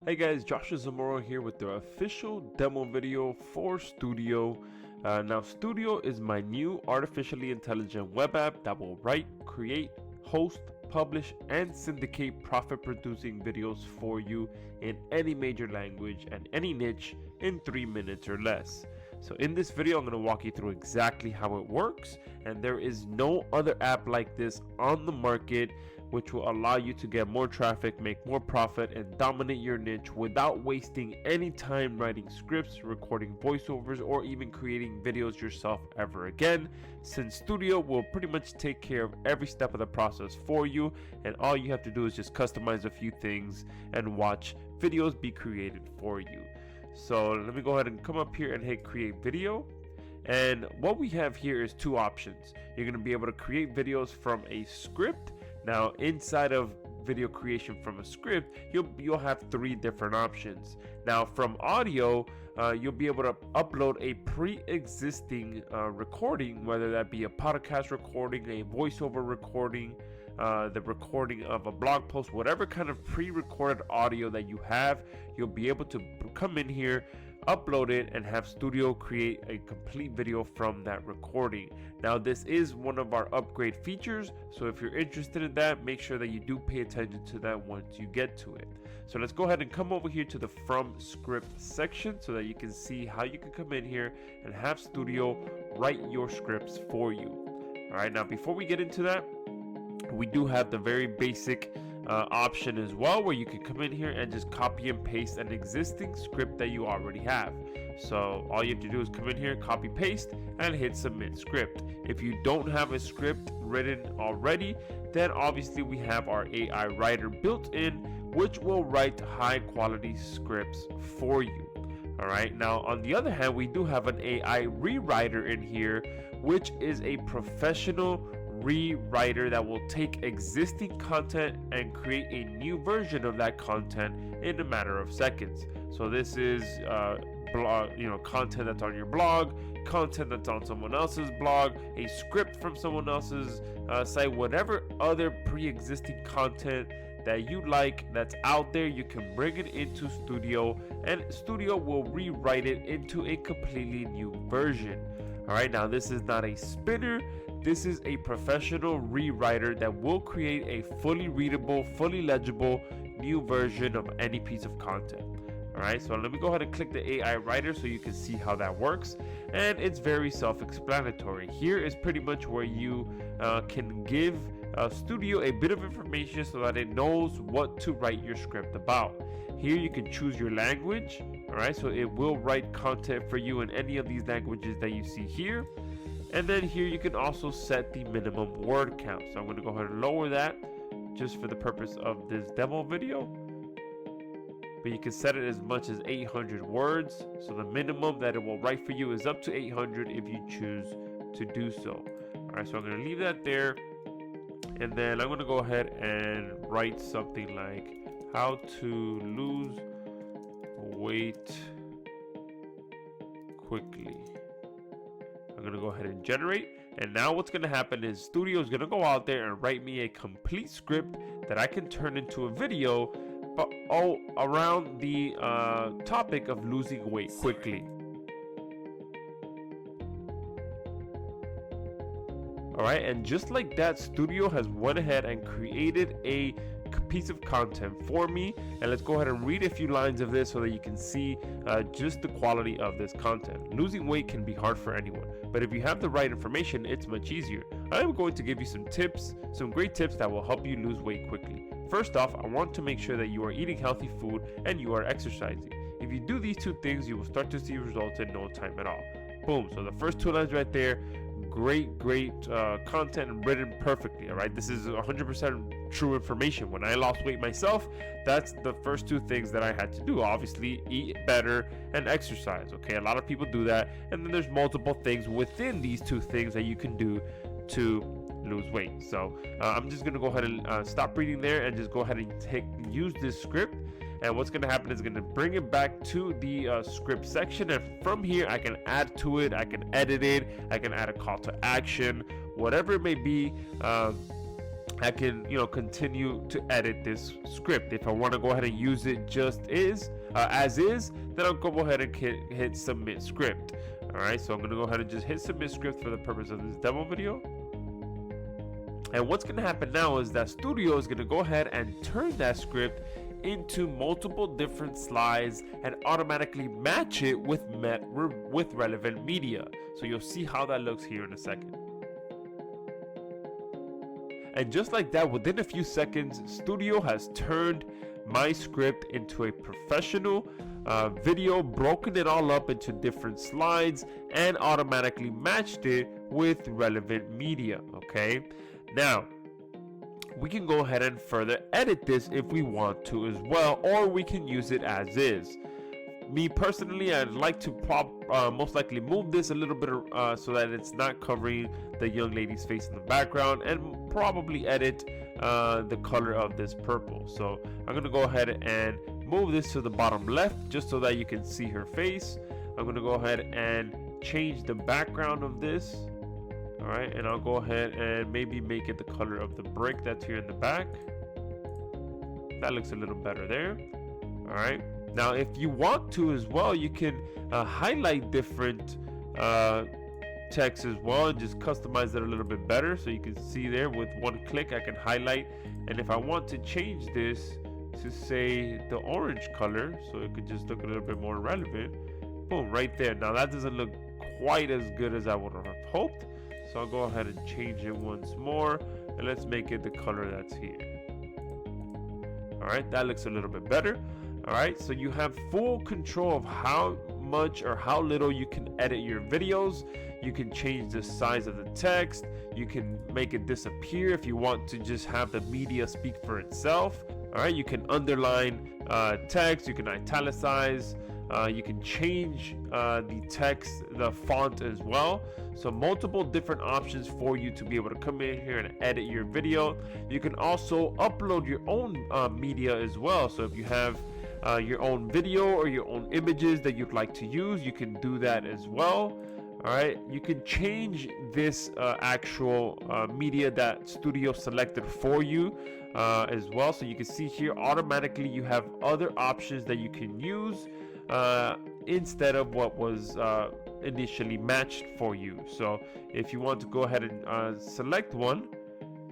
Hey guys, Joshua Zamora here with the official demo video for Stoodaio. Now Stoodaio is my new artificially intelligent web app that will write, create, host, publish, and syndicate profit producing videos for you in any major language and any niche in 3 minutes or less. So in this video, I'm going to walk you through exactly how it works, and there is no other app like this on the market which will allow you to get more traffic, make more profit, and dominate your niche without wasting any time writing scripts, recording voiceovers, or even creating videos yourself ever again, since Stoodaio will pretty much take care of every step of the process for you, and all you have to do is just customize a few things and watch videos be created for you. So let me go ahead and come up here and hit create video. And what we have here is two options. You're going to be able to create videos from a script. Now inside of video creation from a script, you'll have three different options. Now from audio, you'll be able to upload a pre-existing recording, whether that be a podcast recording, a voiceover recording, the recording of a blog post, whatever kind of pre-recorded audio that you have, you'll be able to come in here, upload it, and have Stoodaio create a complete video from that recording. Now this is one of our upgrade features, so if you're interested in that, make sure that you do pay attention to that once you get to it. So let's go ahead and come over here to the from script section so that you can see how you can come in here and have Stoodaio write your scripts for you. Alright, now before we get into that, we do have the very basic option as well, where you can come in here and just copy and paste an existing script that you already have. So all you have to do is come in here, copy paste, and hit submit script. If you don't have a script written already, then obviously we have our AI writer built in, which will write high quality scripts for you. Alright, now on the other hand, we do have an AI rewriter in here, which is a professional rewriter that will take existing content and create a new version of that content in a matter of seconds. So this is content that's on your blog, content that's on someone else's blog, a script from someone else's site, whatever other pre-existing content that you like that's out there, you can bring it into Stoodaio, and Stoodaio will rewrite it into a completely new version. Alright, now this is not a spinner. This is a professional rewriter that will create a fully readable, fully legible new version of any piece of content. Alright, so let me go ahead and click the AI writer so you can see how that works. And it's very self-explanatory. Here is pretty much where you can give Stoodaio a bit of information so that it knows what to write your script about. Here you can choose your language. Alright, so it will write content for you in any of these languages that you see here. And then here you can also set the minimum word count. So I'm going to go ahead and lower that just for the purpose of this demo video. But you can set it as much as 800 words. So the minimum that it will write for you is up to 800 if you choose to do so. Alright, so I'm going to leave that there. And then I'm going to go ahead and write something like how to lose weight quickly. I'm going to go ahead and generate, and now what's going to happen is Stoodaio is going to go out there and write me a complete script that I can turn into a video, but all around the topic of losing weight quickly. Alright, and just like that, Stoodaio has went ahead and created a piece of content for me, and let's go ahead and read a few lines of this so that you can see just the quality of this content. Losing weight can be hard for anyone, but if you have the right information, it's much easier. I am going to give you some tips, some great tips that will help you lose weight quickly. First off, I want to make sure that you are eating healthy food and you are exercising. If you do these two things, you will start to see results in no time at all. Boom. So the first two lines right there, great content written perfectly. All right, this is 100% true information. When I lost weight myself, that's the first two things that I had to do. Obviously, eat better and exercise. Okay, a lot of people do that, and then there's multiple things within these two things that you can do to lose weight. So I'm just gonna go ahead and stop reading there and just go ahead and use this script. And what's going to happen is going to bring it back to the script section, and from here I can add to it, I can edit it, I can add a call to action, whatever it may be. I can, continue to edit this script. If I want to go ahead and use it just as is, then I'll go ahead and hit submit script. All right, so I'm going to go ahead and just hit submit script for the purpose of this demo video. And what's going to happen now is that Stoodaio is going to go ahead and turn that script into multiple different slides and automatically match it with relevant media. So you'll see how that looks here in a second. And just like that, within a few seconds, Stoodaio has turned my script into a professional video, broken it all up into different slides, and automatically matched it with relevant media. Okay, now we can go ahead and further edit this if we want to as well, or we can use it as is. Me personally, I'd like to most likely move this a little bit so that it's not covering the young lady's face in the background, and probably edit the color of this purple. So I'm going to go ahead and move this to the bottom left just so that you can see her face. I'm going to go ahead and change the background of this. All right, and I'll go ahead and maybe make it the color of the brick that's here in the back. That looks a little better there. All right, now if you want to as well, you can highlight different text as well and just customize it a little bit better. So you can see there with one click I can highlight, and if I want to change this to say the orange color so it could just look a little bit more relevant, boom, right there. Now that doesn't look quite as good as I would have hoped, so I'll go ahead and change it once more, and let's make it the color that's here. All right, that looks a little bit better. All right, so you have full control of how much or how little you can edit your videos. You can change the size of the text. You can make it disappear if you want to just have the media speak for itself. All right, you can underline text. You can italicize. You can change the text, the font as well. So multiple different options for you to be able to come in here and edit your video. You can also upload your own media as well. So if you have your own video or your own images that you'd like to use, you can do that as well. All right, you can change this actual media that Stoodaio selected for you as well. So you can see here automatically you have other options that you can use instead of what was initially matched for you. So if you want to go ahead and select one,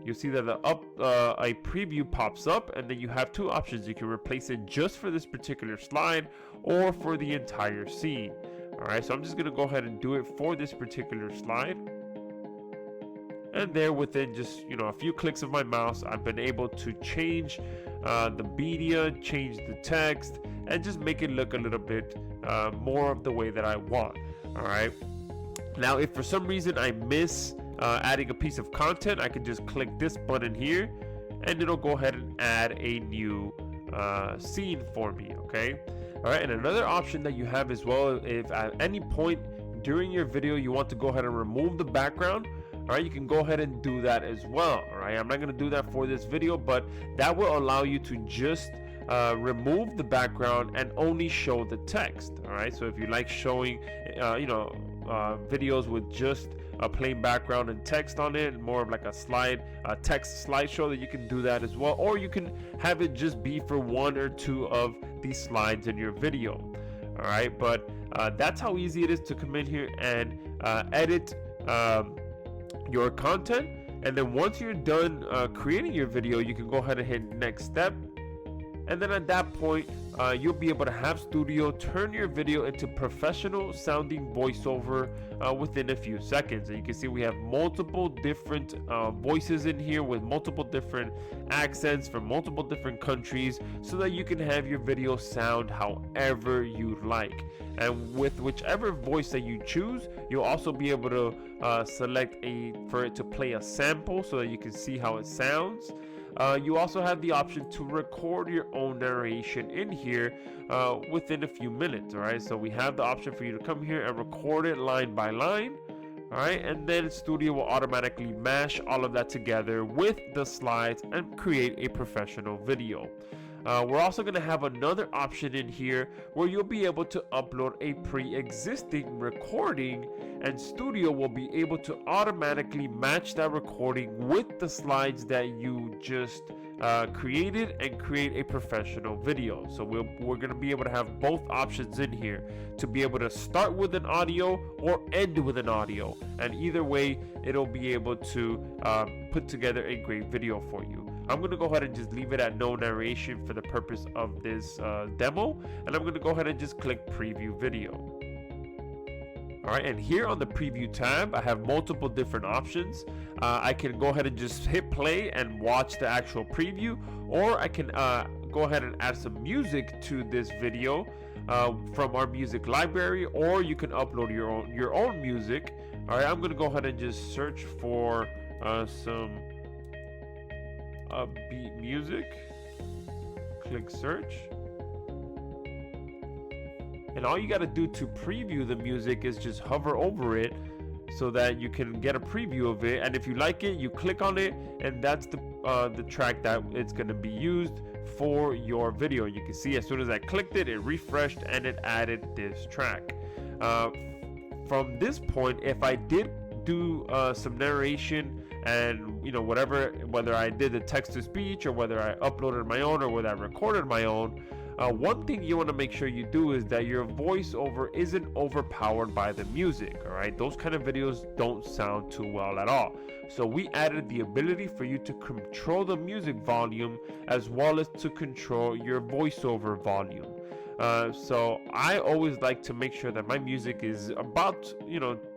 you'll see that a preview pops up, and then you have two options. You can replace it just for this particular slide or for the entire scene. All right, so I'm just going to go ahead and do it for this particular slide. And there, within just a few clicks of my mouse, I've been able to change the media, change the text, and just make it look a little bit more of the way that I want. All right, now if for some reason I miss adding a piece of content, I can just click this button here, and it'll go ahead and add a new scene for me. Okay, all right, and another option that you have as well, if at any point during your video you want to go ahead and remove the background, all right, you can go ahead and do that as well. All right, I'm not going to do that for this video, but that will allow you to just remove the background and only show the text. All right, so if you like showing videos with just a plain background and text on it, more of like a text slideshow, that you can do that as well, or you can have it just be for one or two of these slides in your video. All right, but that's how easy it is to come in here and edit your content. And then once you're done creating your video, you can go ahead and hit next step. And then at that point, you'll be able to have Stoodaio turn your video into professional sounding voiceover within a few seconds. And you can see we have multiple different voices in here with multiple different accents from multiple different countries, so that you can have your video sound however you like. And with whichever voice that you choose, you'll also be able to select for it to play a sample so that you can see how it sounds. You also have the option to record your own narration in here within a few minutes. All right, so we have the option for you to come here and record it line by line. All right, and then Stoodaio will automatically mash all of that together with the slides and create a professional video. We're also going to have another option in here where you'll be able to upload a pre-existing recording, and Stoodaio will be able to automatically match that recording with the slides that you just created and create a professional video. So we're going to be able to have both options in here to be able to start with an audio or end with an audio, and either way it'll be able to put together a great video for you. I'm going to go ahead and just leave it at no narration for the purpose of this demo, and I'm going to go ahead and just click preview video. Alright, and here on the preview tab I have multiple different options. I can go ahead and just hit play and watch the actual preview, or I can go ahead and add some music to this video from our music library, or you can upload your own music. Alright, I'm going to go ahead and just search for some upbeat music. Click search, and all you got to do to preview the music is just hover over it so that you can get a preview of it, and if you like it you click on it, and that's the track that it's going to be used for your video. You can see as soon as I clicked it, it refreshed and it added this track. From this point, if I did do some narration and whether I did the text to speech or whether I uploaded my own or whether I recorded my own, one thing you want to make sure you do is that your voiceover isn't overpowered by the music. All right, those kind of videos don't sound too well at all. So we added the ability for you to control the music volume as well as to control your voiceover volume. So I always like to make sure that my music is about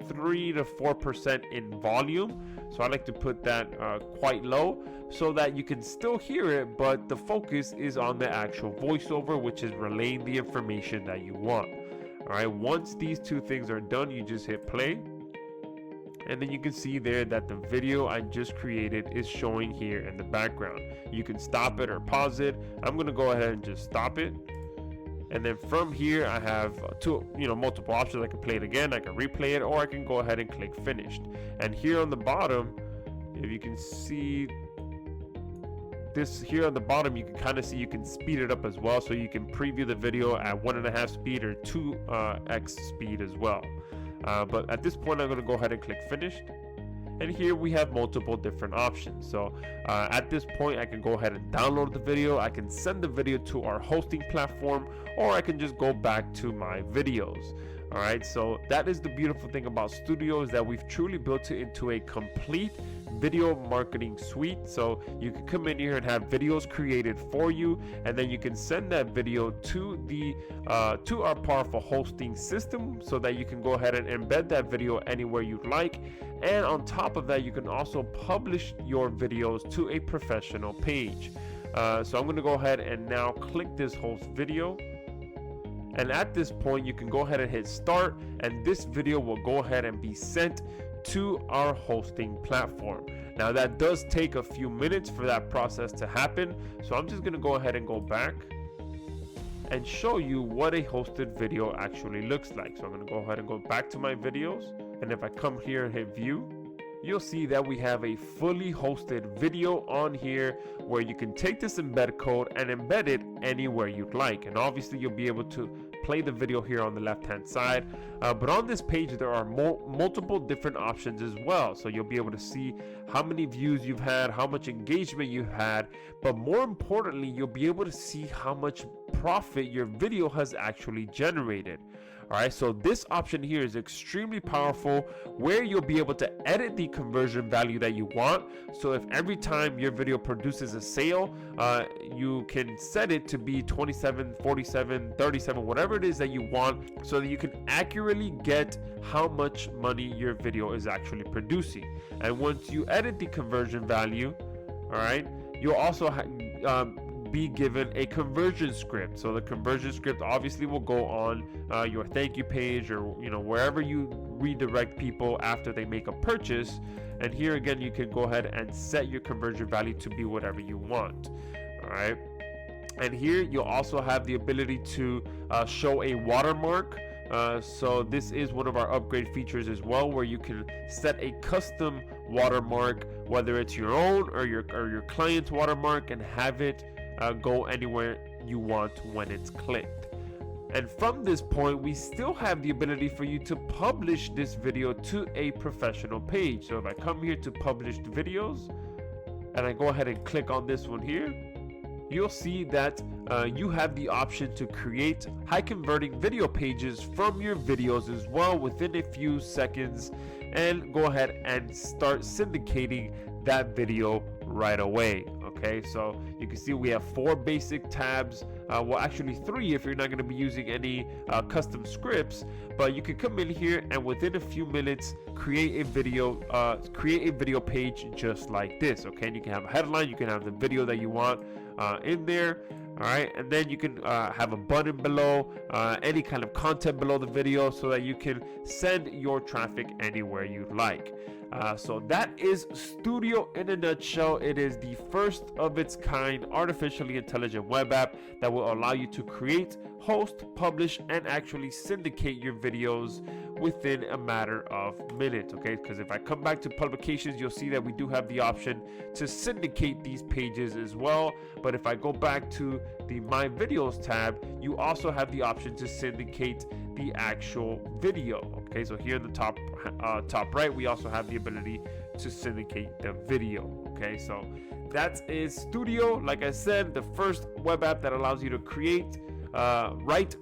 3 to 4% in volume. So I like to put that quite low so that you can still hear it, but the focus is on the actual voiceover, which is relaying the information that you want. All right, once these two things are done, you just hit play, and then you can see there that the video I just created is showing here in the background. You can stop it or pause it. I'm going to go ahead and just stop it. And then from here I have multiple options. I can play it again, I can replay it, or I can go ahead and click finished. And here on the bottom, if you can see this here on the bottom, you can kind of see you can speed it up as well, so you can preview the video at 1.5 speed or 2x speed as well. But at this point I'm going to go ahead and click finished. And here we have multiple different options. So at this point I can go ahead and download the video, I can send the video to our hosting platform, or I can just go back to my videos. All right, so that is the beautiful thing about Stoodaio, is that we've truly built it into a complete video marketing suite. So you can come in here and have videos created for you, and then you can send that video to the to our powerful hosting system, so that you can go ahead and embed that video anywhere you'd like. And on top of that, you can also publish your videos to a professional page. So I'm going to go ahead and now click this host video. And at this point, you can go ahead and hit start, and this video will go ahead and be sent to our hosting platform. Now that does take a few minutes for that process to happen. So I'm just going to go ahead and go back and show you what a hosted video actually looks like. So I'm going to go ahead and go back to my videos. And if I come here and hit view, you'll see that we have a fully hosted video on here where you can take this embed code and embed it anywhere you'd like. And obviously you'll be able to play the video here on the left hand side, but on this page there are multiple different options as well. So you'll be able to see how many views you've had, how much engagement you've had, but more importantly you'll be able to see how much profit your video has actually generated. All right, so this option here is extremely powerful, where you'll be able to edit the conversion value that you want. So if every time your video produces a sale, you can set it to be 27, 47, 37, whatever it is that you want, so that you can accurately get how much money your video is actually producing. And once you edit the conversion value, all right, you'll also be given a conversion script. So the conversion script obviously will go on your thank you page, or wherever you redirect people after they make a purchase. And here again, you can go ahead and set your conversion value to be whatever you want. All right, and here you'll also have the ability to show a watermark. So this is one of our upgrade features as well, where you can set a custom watermark, whether it's your own or your client's watermark, and have it go anywhere you want when it's clicked. And from this point, we still have the ability for you to publish this video to a professional page. So if I come here to published videos and I go ahead and click on this one here, you'll see that you have the option to create high converting video pages from your videos as well within a few seconds, and go ahead and start syndicating that video right away. Okay, so you can see we have 4 basic tabs, well actually 3 if you're not going to be using any custom scripts, but you can come in here and within a few minutes create a video page just like this. Okay, and you can have a headline, you can have the video that you want in there. All right, and then you can have a button below, any kind of content below the video, so that you can send your traffic anywhere you like. So that is Stoodaio in a nutshell. It is the first of its kind artificially intelligent web app that will allow you to create, host, publish, and actually syndicate your videos within a matter of minutes. Okay, because if I come back to publications, you'll see that we do have the option to syndicate these pages as well. But if I go back to the My Videos tab, you also have the option to syndicate the actual video. Okay, so here in the top right, we also have the ability to syndicate the video. Okay, so that is Stoodaio. Like I said, the first web app that allows you to create,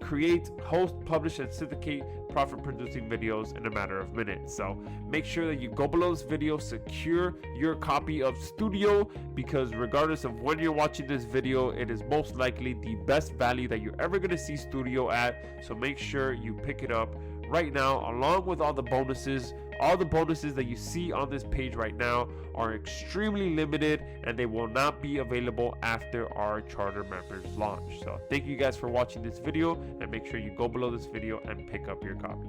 create, host, publish, and syndicate profit producing videos in a matter of minutes. So make sure that you go below this video, secure your copy of Stoodaio, because regardless of when you're watching this video, it is most likely the best value that you're ever going to see Stoodaio at. So make sure you pick it up right now, along with all the bonuses. All the bonuses that you see on this page right now are extremely limited, and they will not be available after our charter members launch. So thank you guys for watching this video, and make sure you go below this video and pick up your copy.